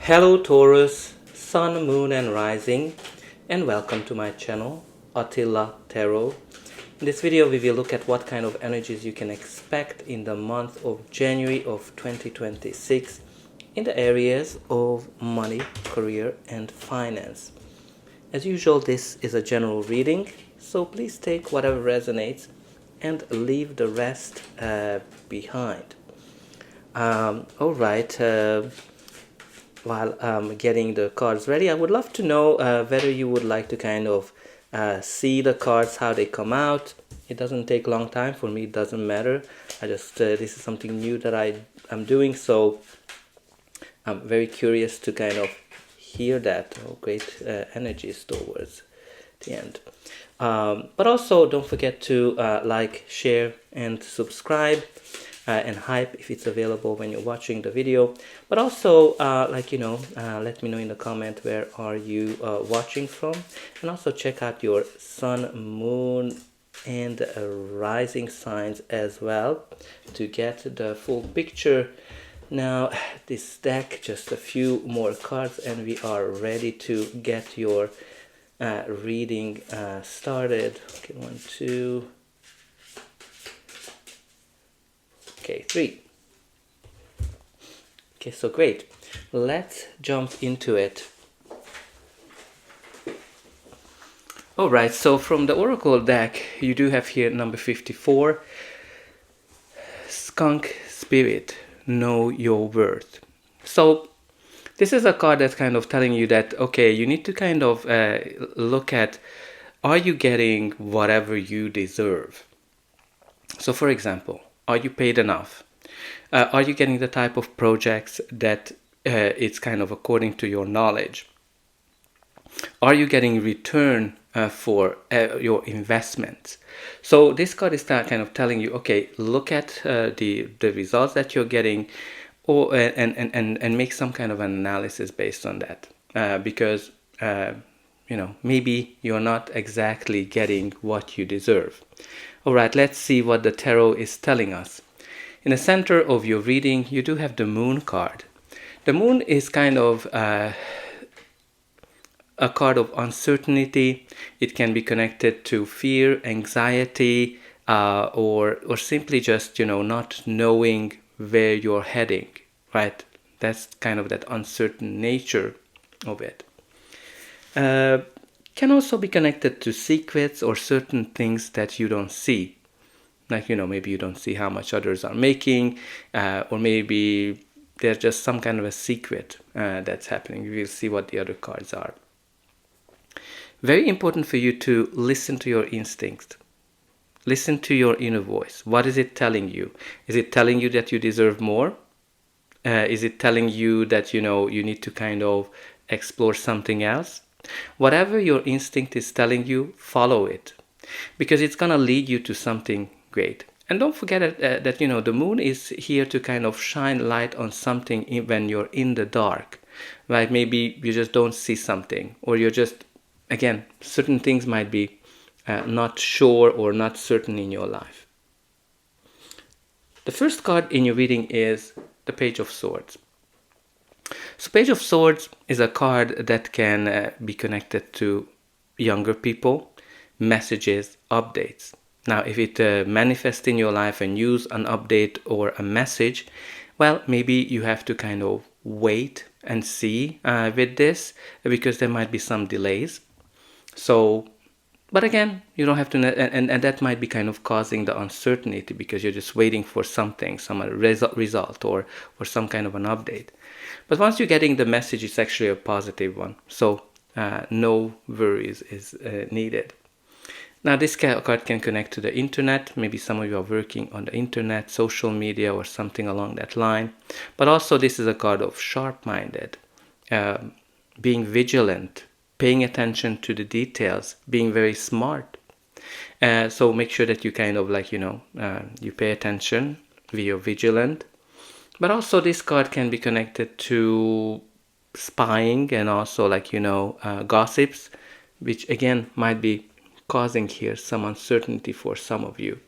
Hello Taurus, Sun, Moon and Rising, and welcome to my channel, Attila Tarot. In this video we will look at what kind of energies you can expect in the month of January of 2026 in the areas of money, career and finance. As usual, this is a general reading, so please take whatever resonates and leave the rest behind. Alright, while getting the cards ready, I would love to know whether you would like to kind of see the cards, how they come out. It doesn't take a long time. For me, it doesn't matter. I just, this is something new that I'm doing, so I'm very curious to kind of hear that. Oh, great energies towards the end. But also don't forget to like, share and subscribe. And hype if it's available when you're watching the video, but also let me know in the comment where are you watching from, and also check out your sun, moon and rising signs as well to get the full picture. Now this deck, just a few more cards and we are ready to get your reading started. Okay, 1, 2. Okay, 3. Okay, so great. Let's jump into it. Alright, so from the Oracle deck, you do have here number 54. Skunk Spirit, know your worth. So this is a card that's kind of telling you that, okay, you need to kind of look at, are you getting whatever you deserve? So for example, are you paid enough? Are you getting the type of projects that it's kind of according to your knowledge? Are you getting return for your investments? So this card is kind of telling you, okay, look at the results that you're getting, or and make some kind of an analysis based on that, because maybe you're not exactly getting what you deserve. Alright, let's see what the tarot is telling us. In the center of your reading, you do have the moon card. The moon is kind of a card of uncertainty. It can be connected to fear, anxiety, or simply just, not knowing where you're heading, right? That's kind of that uncertain nature of it. Can also be connected to secrets or certain things that you don't see. Like, maybe you don't see how much others are making, or maybe there's just some kind of a secret that's happening. We'll see what the other cards are. Very important for you to listen to your instincts. Listen to your inner voice. What is it telling you? Is it telling you that you deserve more? Is it telling you that, you need to kind of explore something else? Whatever your instinct is telling you, follow it, because it's gonna lead you to something great. And don't forget that the moon is here to kind of shine light on something when you're in the dark, right? Maybe you just don't see something, or you're just, again, certain things might be not sure or not certain in your life. The first card in your reading is the Page of Swords. So Page of Swords is a card that can be connected to younger people, messages, updates. Now, if it manifests in your life and use an update or a message, well, maybe you have to kind of wait and see with this, because there might be some delays. So, but again, you don't have to, and that might be kind of causing the uncertainty because you're just waiting for something, some result or some kind of an update. But once you're getting the message, it's actually a positive one. So no worries is needed. Now this card can connect to the internet. Maybe some of you are working on the internet, social media or something along that line. But also this is a card of sharp-minded, being vigilant, paying attention to the details, being very smart. So make sure that you kind of you pay attention, you're vigilant. But also this card can be connected to spying and also gossips, which again might be causing here some uncertainty for some of you.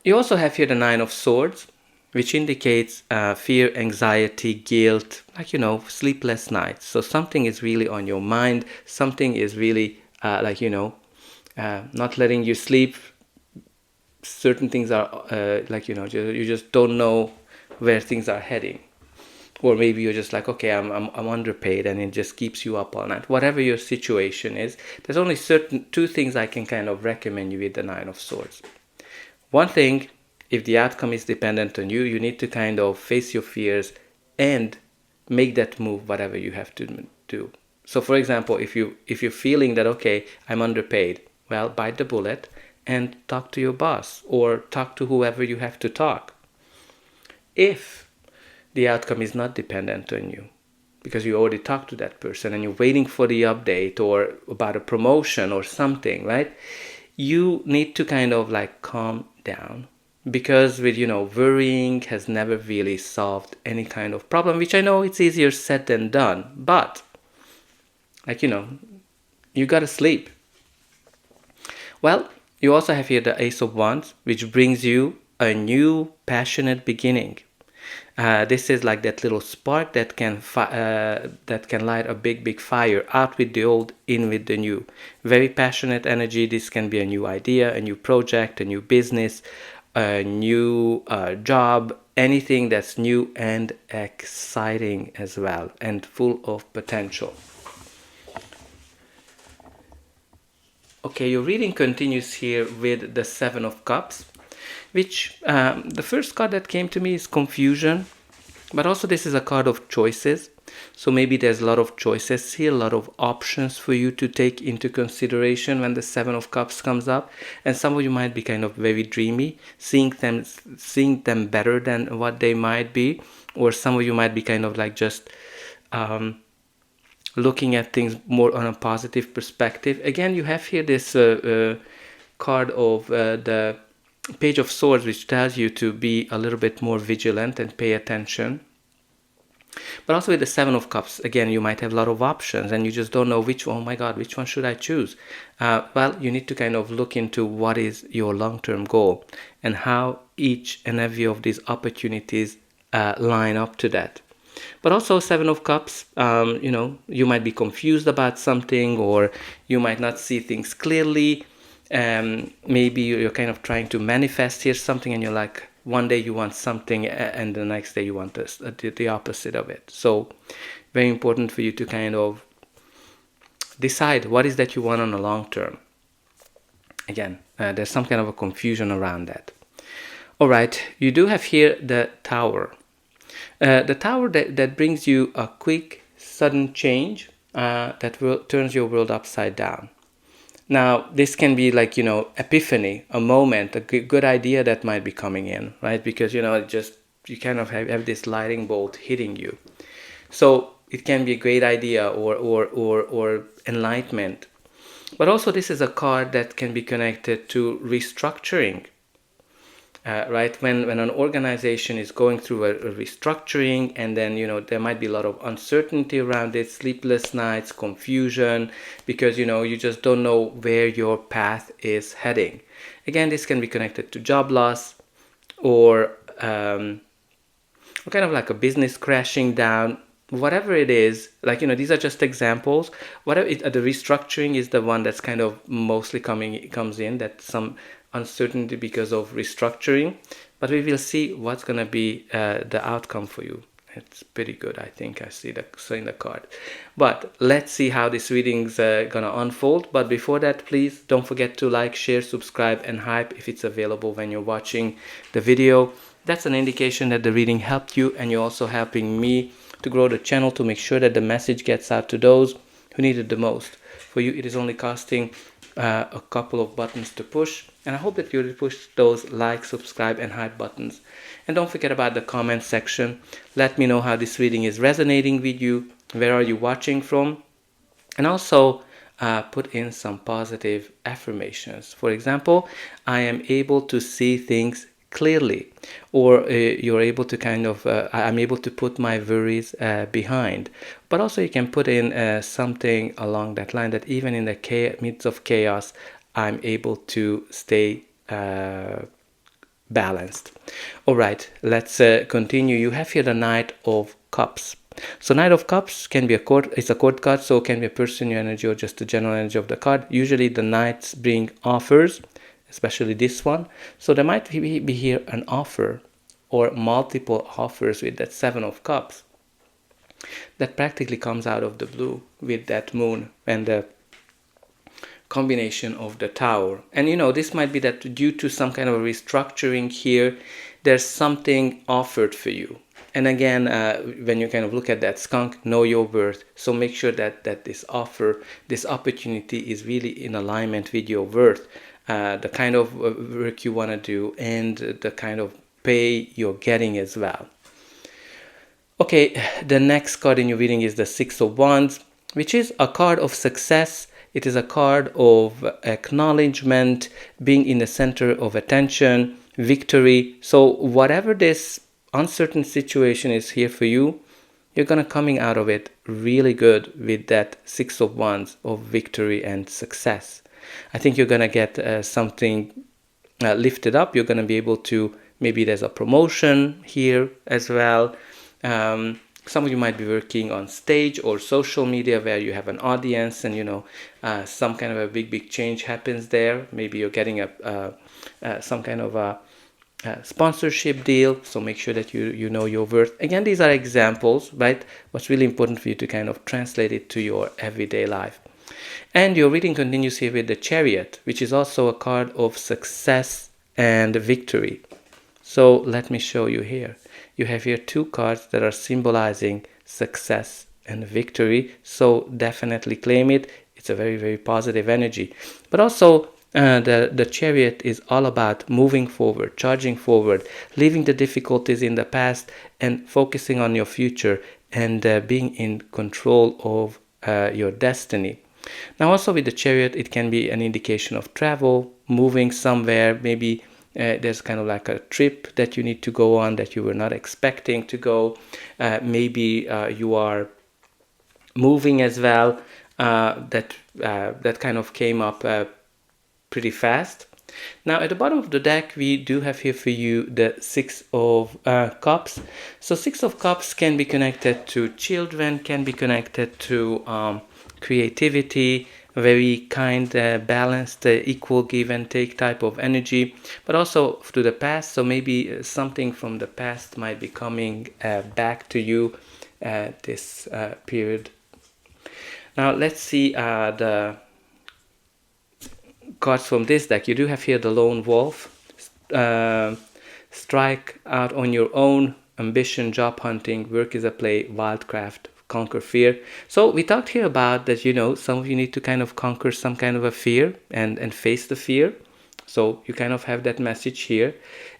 You also have here the Nine of Swords, which indicates fear, anxiety, guilt, like, sleepless nights. So something is really on your mind, something is really not letting you sleep. Certain things are you just don't know where things are heading. Or maybe you're just like, okay, I'm underpaid, and it just keeps you up all night. Whatever your situation is, there's only certain two things I can kind of recommend you with the Nine of Swords. One thing, if the outcome is dependent on you, you need to kind of face your fears and make that move, whatever you have to do. So for example, if you're feeling that, okay, I'm underpaid, well, bite the bullet and talk to your boss or talk to whoever you have to talk. If the outcome is not dependent on you, because you already talked to that person and you're waiting for the update or about a promotion or something, right? You need to kind of like calm down, because with worrying has never really solved any kind of problem, which I know it's easier said than done, but you gotta sleep. Well, you also have here the Ace of Wands, which brings you a new passionate beginning. This is like that little spark that can light a big fire. Out with the old, in with the new. Very passionate energy. This can be a new idea, a new project, a new business, a new job, anything that's new and exciting as well, and full of potential. Okay, your reading continues here with the Seven of Cups, which the first card that came to me is confusion, but also this is a card of choices. So maybe there's a lot of choices here, a lot of options for you to take into consideration when the Seven of Cups comes up. And some of you might be kind of very dreamy, seeing them better than what they might be, or some of you might be kind of like just looking at things more on a positive perspective. Again, you have here this card of the Page of Swords, which tells you to be a little bit more vigilant and pay attention. But also with the Seven of Cups, again, you might have a lot of options and you just don't know which one should I choose? Well, you need to kind of look into what is your long-term goal and how each and every of these opportunities line up to that. But also Seven of Cups, you might be confused about something, or you might not see things clearly. Maybe you're kind of trying to manifest here something, and you're like, one day you want something and the next day you want the opposite of it. So very important for you to kind of decide what is that you want on the long term. Again, there's some kind of a confusion around that. All right, you do have here the Tower. The Tower that brings you a quick, sudden change that turns your world upside down. Now, this can be like, epiphany, a moment, a good idea that might be coming in, right? Because, you kind of have this lightning bolt hitting you. So it can be a great idea or enlightenment. But also this is a card that can be connected to restructuring. Right, when an organization is going through a restructuring, and then there might be a lot of uncertainty around it, sleepless nights, confusion, because you just don't know where your path is heading. Again, this can be connected to job loss or kind of like a business crashing down. Whatever it is, these are just examples. Whatever the restructuring is the one that's kind of mostly comes in, that some uncertainty because of restructuring, but we will see what's going to be the outcome for you. It's pretty good, I think. I see in the card. But let's see how this reading's gonna unfold. But before that, please don't forget to like, share, subscribe, and hype if it's available when you're watching the video. That's an indication that the reading helped you, and you're also helping me to grow the channel, to make sure that the message gets out to those who need it the most. For you, it is only costing a couple of buttons to push, and I hope that you'll push those like, subscribe, and hype buttons. And don't forget about the comment section. Let me know how this reading is resonating with you. Where are you watching from? And also put in some positive affirmations. For example, I am able to see things clearly, or you're able to kind of I'm able to put my worries behind. But also you can put in something along that line, that even in the midst of chaos, I'm able to stay balanced. All right, let's continue. You have here the Knight of Cups. So Knight of Cups can be it's a court card, so it can be a person, your energy, or just the general energy of the card. Usually the Knights bring offers, especially this one. So there might be here an offer or multiple offers with that Seven of Cups that practically comes out of the blue with that moon and the combination of the Tower. And this might be that due to some kind of a restructuring here, there's something offered for you. And again, when you kind of look at that skunk, know your worth. So make sure that this offer, this opportunity is really in alignment with your worth, the kind of work you want to do, and the kind of pay you're getting as well. Okay, the next card in your reading is the Six of Wands, which is a card of success. It is a card of acknowledgement, being in the center of attention, victory. So whatever this uncertain situation is here for you, you're gonna coming out of it really good with that Six of Wands of victory and success. I think you're gonna get something lifted up. You're gonna be able to, maybe there's a promotion here as well. Some of you might be working on stage or social media where you have an audience, and some kind of a big change happens there. Maybe you're getting some kind of a sponsorship deal. So make sure that you know your worth. Again, these are examples, right? What's really important for you to kind of translate it to your everyday life. And your reading continues here with the Chariot, which is also a card of success and victory. So let me show you here. You have here two cards that are symbolizing success and victory. So definitely claim it. It's a very, very positive energy. But also the Chariot is all about moving forward, charging forward, leaving the difficulties in the past and focusing on your future and being in control of your destiny. Now also with the Chariot, it can be an indication of travel, moving somewhere, maybe there's kind of like a trip that you need to go on that you were not expecting to go. Maybe you are moving as well. That kind of came up pretty fast. Now at the bottom of the deck, we do have here for you the Six of Cups. So Six of Cups can be connected to children, can be connected to creativity, very kind, balanced, equal give and take type of energy, but also to the past. So maybe something from the past might be coming back to you this period. Now let's see the cards from this deck. You do have here the Lone Wolf, strike out on your own, ambition, job hunting, work is a play, wildcraft, conquer fear. So we talked here about that, some of you need to kind of conquer some kind of a fear and face the fear. So you kind of have that message here.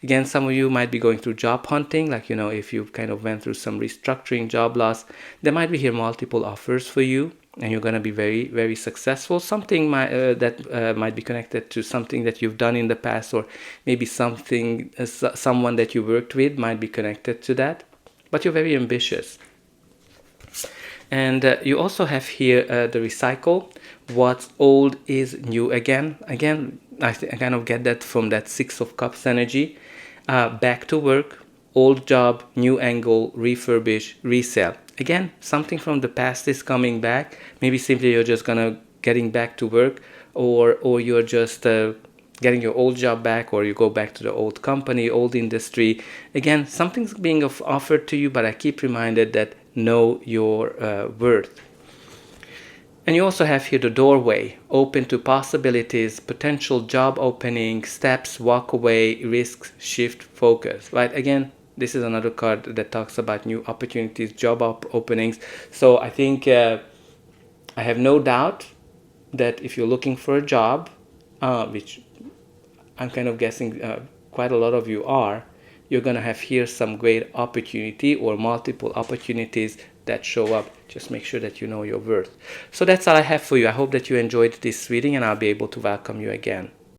Again, some of you might be going through job hunting, like, if you kind of went through some restructuring, job loss, there might be here multiple offers for you and you're going to be very, very successful. Something might be connected to something that you've done in the past, or maybe someone that you worked with might be connected to that, but you're very ambitious. And you also have here the recycle. What's old is new again. Again, I kind of get that from that Six of Cups energy. Back to work, old job, new angle, refurbish, resell. Again, something from the past is coming back. Maybe simply you're just getting back to work, or you're just getting your old job back, or you go back to the old company, old industry. Again, something's being offered to you, but I keep reminded that know your worth. And you also have here the doorway, open to possibilities, potential job opening, steps, walk away, risks, shift, focus, right? Again, this is another card that talks about new opportunities, job openings. So I think I have no doubt that if you're looking for a job, which I'm kind of guessing quite a lot of you are, you're going to have here some great opportunity or multiple opportunities that show up. Just make sure that you know your worth. So that's all I have for you. I hope that you enjoyed this reading, and I'll be able to welcome you again.